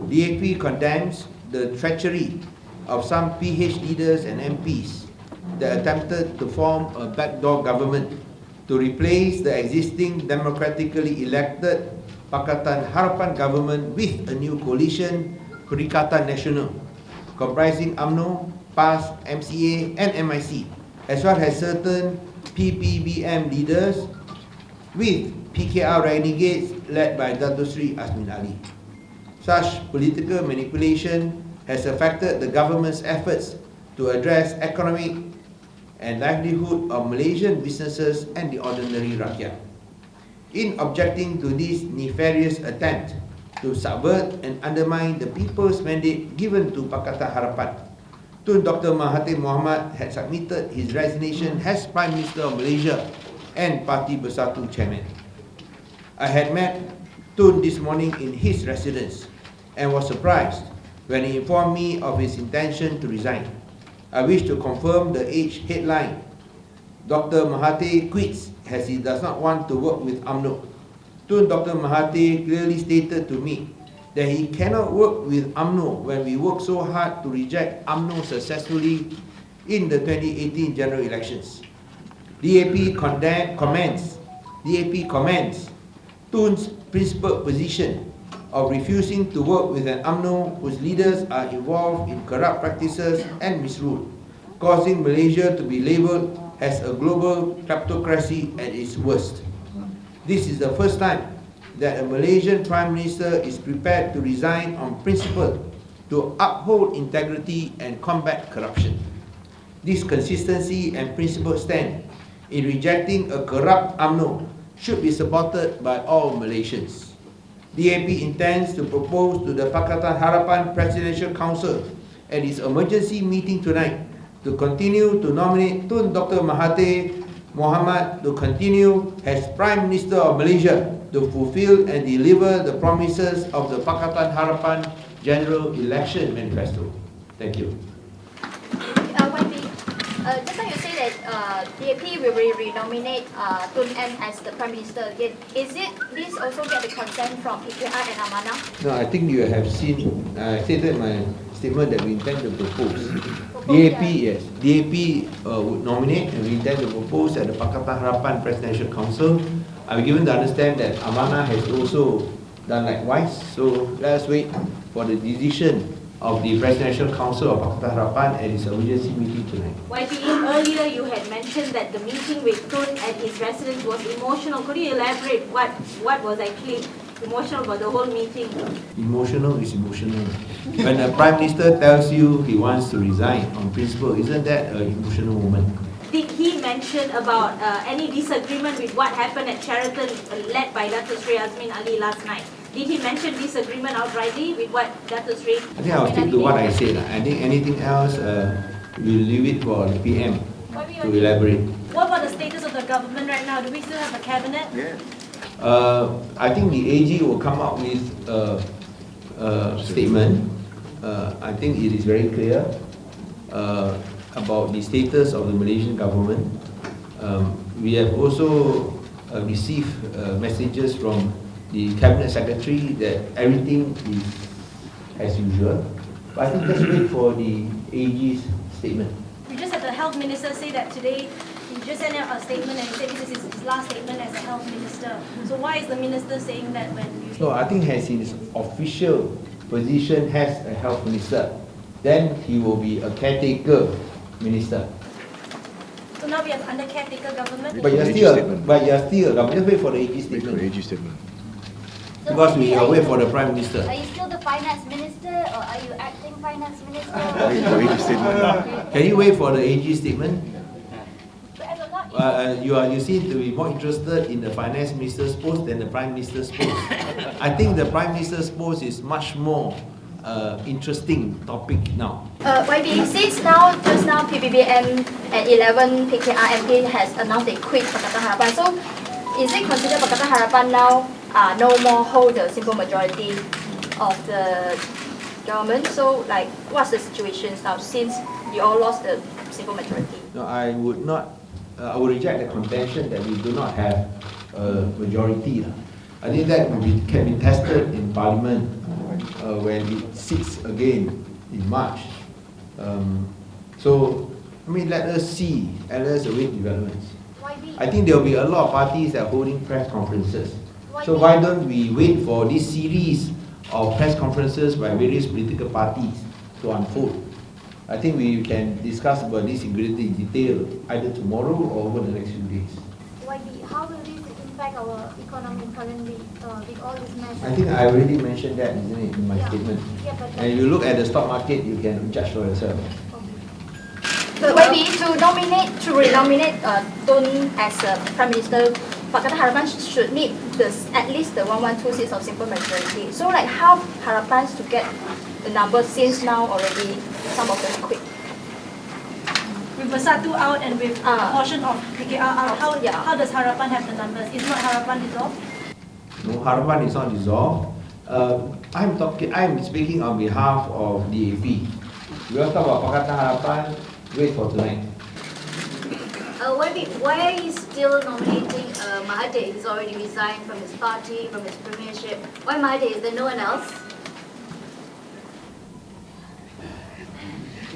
DAP condemns the treachery of some PH leaders and MPs that attempted to form a backdoor government to replace the existing democratically elected Pakatan Harapan government with a new coalition, Perikatan Nasional, comprising UMNO, PAS, MCA and MIC, as well as certain PPBM leaders with PKR renegades led by Dato Sri Azmin Ali. Such political manipulation has affected the government's efforts to address economic and livelihood of Malaysian businesses and the ordinary rakyat. In objecting to this nefarious attempt to subvert and undermine the people's mandate given to Pakatan Harapan, Tun Dr Mahathir Mohamad had submitted his resignation as Prime Minister of Malaysia and Parti Bersatu Chairman. I had met Tun this morning in his residence and was surprised when he informed me of his intention to resign. I wish to confirm the Age headline, Dr. Mahathir quits as he does not want to work with UMNO. Tun Dr. Mahathir clearly stated to me that he cannot work with UMNO when we work so hard to reject UMNO successfully in the 2018 general elections. DAP commends Tun's principled position of refusing to work with an UMNO whose leaders are involved in corrupt practices and misrule, causing Malaysia to be labelled as a global kleptocracy at its worst. This is the first time that a Malaysian Prime Minister is prepared to resign on principle to uphold integrity and combat corruption. This consistency and principled stand in rejecting a corrupt UMNO should be supported by all Malaysians. DAP intends to propose to the Pakatan Harapan Presidential Council at its emergency meeting tonight to continue to nominate Tun Dr Mahathir Mohamad to continue as Prime Minister of Malaysia to fulfill and deliver the promises of the Pakatan Harapan General Election Manifesto. Thank you. Just now you say that DAP will renominate Tun Eng as the Prime Minister again. Is it this also get the consent from PKR and Amanah? No, I think you have seen, I stated my statement that we intend to propose. DAP, yes. DAP would nominate and we intend to propose at the Pakatan Harapan Presidential Council. I've given to understand that Amanah has also done likewise. So let us wait for the decision of the Presidential Council of Pakatan Harapan at its emergency meeting tonight. YB, earlier you had mentioned that the meeting with Tun at his residence was emotional. Could you elaborate what was actually emotional about the whole meeting? Emotional is emotional. When a Prime Minister tells you he wants to resign on principle, isn't that an emotional moment? Did he mention about any disagreement with what happened at Sheraton led by Dato Sri Azmin Ali last night? Did he mention disagreement outrightly with what Dato Sri? I think I'll stick to what I said. I think anything else, we'll leave it for the PM to elaborate. What about the status of the government right now? Do we still have a cabinet? Yeah. I think the AG will come up with a statement. I think it is very clear about the status of the Malaysian government. We have also received messages from the Cabinet Secretary that everything is as usual. But I think let's wait for the AG's statement. We just had the Health Minister say that today. He just sent out a statement and he said this is his last statement as a Health Minister. So why is the Minister saying that when you... No, I think as his official position as a Health Minister, then he will be a caretaker minister. So now we have under caretaker government? But you're still a government. Just wait for the AG statement. AG statement. So Because we are waiting for the Prime Minister. Are you still the Finance Minister or are you acting Finance Minister? AG statement. Can you wait for the AG statement? But as a lot, You seem to be more interested in the Finance Minister's post than the Prime Minister's post. I think the Prime Minister's post is much more interesting topic now. YB, since just now PBBM and 11 PKR MP has announced they quit Pakatan Harapan. So is it considered Pakatan Harapan now no more hold the simple majority of the government? So like what's the situation now since you all lost the simple majority? No, I would reject the contention that we do not have majority. I think that can be tested in Parliament when it sits again in March. So, I mean, let us see, let us await developments. I think there will be a lot of parties that are holding press conferences. So why don't we wait for this series of press conferences by various political parties to unfold? I think we can discuss about this in greater detail either tomorrow or over the next few days. How will this impact our economy currently with all these measures? I think I already mentioned that, isn't it, in my statement? Yeah, but And if you look at the stock market, you can judge for yourself. Maybe to renominate Tun as Prime Minister, Pakatan Harapan should need at least the 112 seats of simple majority. So like how Harapan to get the numbers since now already some of them quit? With Bersatu out and with a portion of PKR out, how does Harapan have the numbers? Is not Harapan dissolved? No, Harapan is not dissolved. I'm speaking on behalf of DAP. We will talk about Pakatan Harapan. Wait for tonight. Why are you still nominating Mahathir? He's already resigned from his party, from his premiership. Why Mahathir? Is there no one else?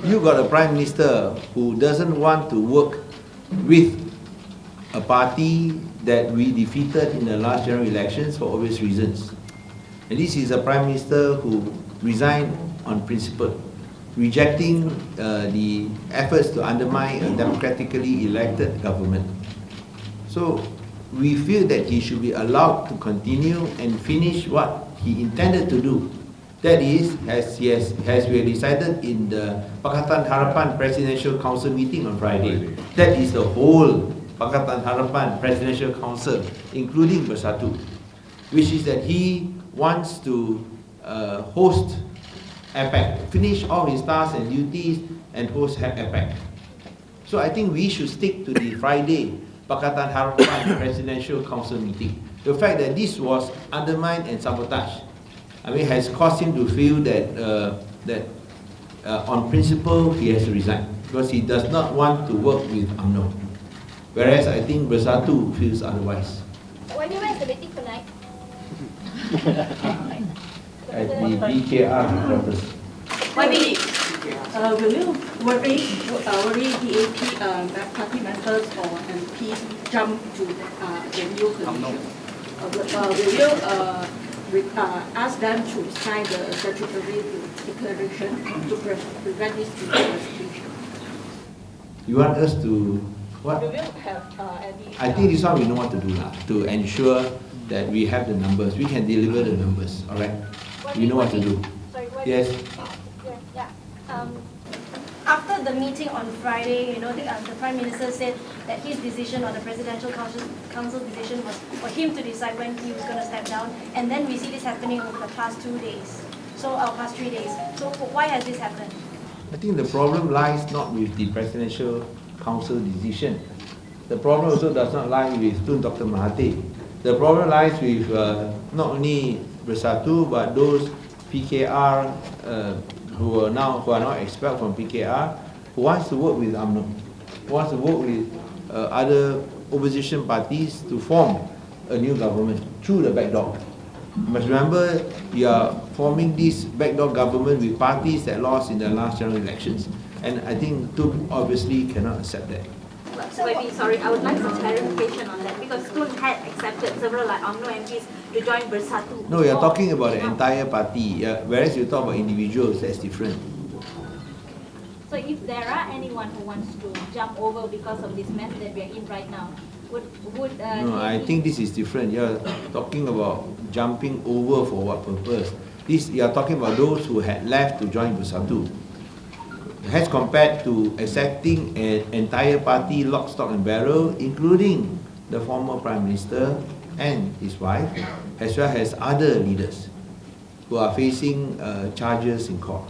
You got a Prime Minister who doesn't want to work with a party that we defeated in the last general elections for obvious reasons. And this is a Prime Minister who resigned on principle, rejecting the efforts to undermine a democratically elected government. So we feel that he should be allowed to continue and finish what he intended to do. That is, as we decided in the Pakatan Harapan Presidential Council meeting on Friday. That is the whole Pakatan Harapan Presidential Council, including Bersatu, which is that he wants to host APEC, finish all his tasks and duties and host APEC. So I think we should stick to the Friday Pakatan Harapan Presidential Council meeting. The fact that this was undermined and sabotaged, I mean, has caused him to feel that on principle he has to resign because he does not want to work with UMNO. Whereas I think Bersatu feels otherwise. When you went to the meeting tonight? At the BKR headquarters. Maybe will you worry DAP party members or MPs jump to the new position? Will you ask them to sign the statutory declaration to prevent this situation? You want us to what? Will you have any? I think this one we know what to do now to ensure that we have the numbers. We can deliver the numbers. All right. We know what to do. Yes. After the meeting on Friday, the Prime Minister said that his decision or the Presidential Council decision was for him to decide when he was going to step down, and then we see this happening over the past 2 days, past 3 days. So why has this happened? I think the problem lies not with the Presidential Council decision. The problem also does not lie with Tun Dr Mahathir. The problem lies with not only Bersatu but those PKR who are now expelled from PKR, who wants to work with UMNO, who wants to work with other opposition parties to form a new government through the back door. You must remember, we are forming this backdoor government with parties that lost in the last general elections, and I think Tun obviously cannot accept that. Sorry, I would like some clarification on that because Tun had accepted several UMNO MPs to join Bersatu. No, you're talking about the entire party, whereas you talk about individuals, that's different. So if there are anyone who wants to jump over because of this mess that we are in right now, would No, I think this is different. You're talking about jumping over for what purpose? You're talking about those who had left to join Bersatu. As compared to accepting an entire party lock, stock and barrel, including the former Prime Minister and his wife, as well as other leaders who are facing charges in court.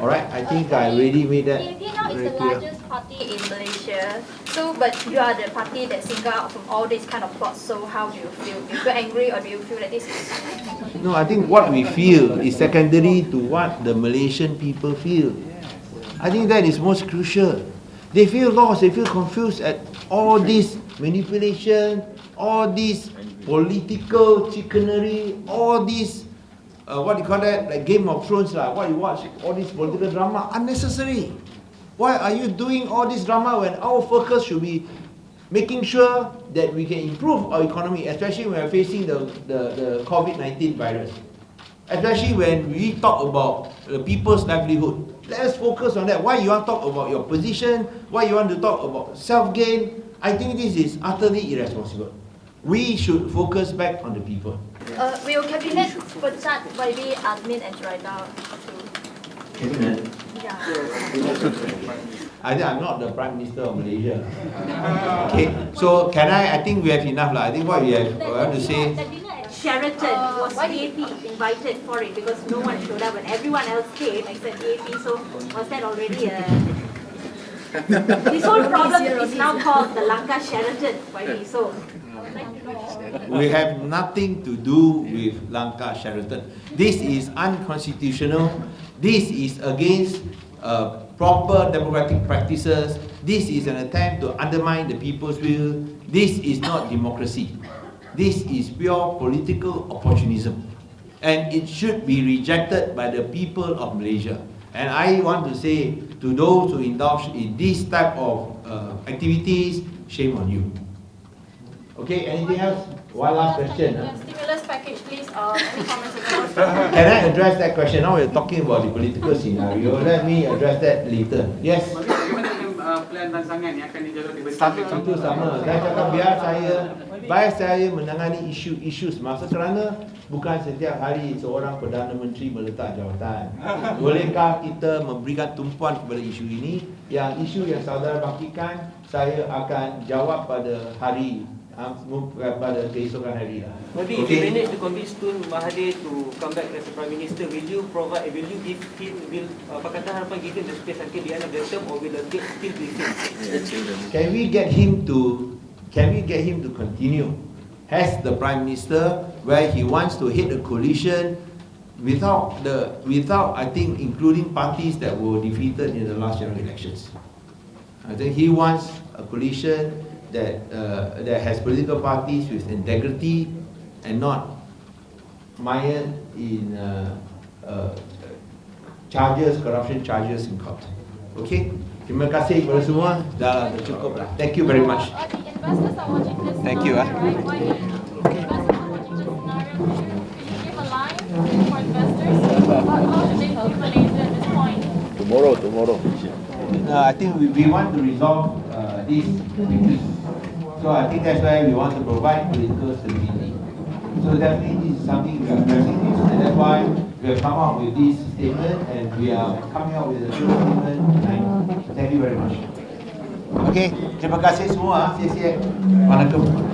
All right, I think I already made that DAP now is very the clear. largest party in Malaysia. So, but you are the party that single out from all these kind of plots. So, how do you feel? Do you feel angry or do you feel that this is? No, I think what we feel is secondary to what the Malaysian people feel. I think that is most crucial. They feel lost, they feel confused at all this manipulation, all this political chicanery, all this, what do you call that, like Game of Thrones, like what you watch, all this political drama, unnecessary. Why are you doing all this drama when our focus should be making sure that we can improve our economy, especially when we're facing the COVID-19 virus? Especially when we talk about the people's livelihood. Let us focus on that. Why you want to talk about your position? Why you want to talk about self-gain? I think this is utterly irresponsible. We should focus back on the people. Will Cabinet pecat YB admin and Raida too? Cabinet? Yeah. I think I'm not the Prime Minister of Malaysia. Okay, so I think we have enough. I think what we want to say. That dinner at Sheraton was DAP invited for it because no one showed up and everyone else came except DAP. So was that already a... This whole problem is now called the Lanka Sheraton. So We have nothing to do with Lanka Sheraton. This is unconstitutional. This is against proper democratic practices. This is an attempt to undermine the people's will. This is not democracy. This is pure political opportunism. And it should be rejected by the people of Malaysia. And I want to say to those who indulge in this type of activities, shame on you. Okay, anything else? One last question. Stimulus package, please. Any comments on that? Can I address that question? Now we're talking about the political scenario. Let me address that later. Yes? Bagaimana dengan plan rancangan yang akan dijalankan di besar? Itu sama. Saya cakap biar saya menangani isu-isu semasa kerana bukan setiap hari seorang Perdana Menteri meletak jawatan. Bolehkah kita memberikan tumpuan kepada isu ini? Yang isu yang saudara bakikan, saya akan jawab pada hari pada keesokan hari. Maybe if you manage to convince Tun Mahathir to come back as a Prime Minister, will you give him, Pakatan Harapan give him the space until the end of the term, or will the gate still be fixed? Can we get him to continue as the Prime Minister, where he wants to hit a coalition without I think including parties that were defeated in the last general elections. I think he wants a coalition that has political parties with integrity and not mired in corruption charges in court. Okay? Terima kasih kepada semua. Dah cukup lah. Thank you very much. The investors are watching this. Thank you. Right? Why the investors are watching this scenario? Should you give a line for investors? How should they view Malaysia at this point? Tomorrow. I think we want to resolve this quickly. So I think that's why we want to provide political stability. So definitely this is something we are addressing this, and that's why we have come up with this statement and we are coming up with a short statement tonight. Thank you very much. Okay, terima kasih semua. 谢谢. Waalaikumsalam.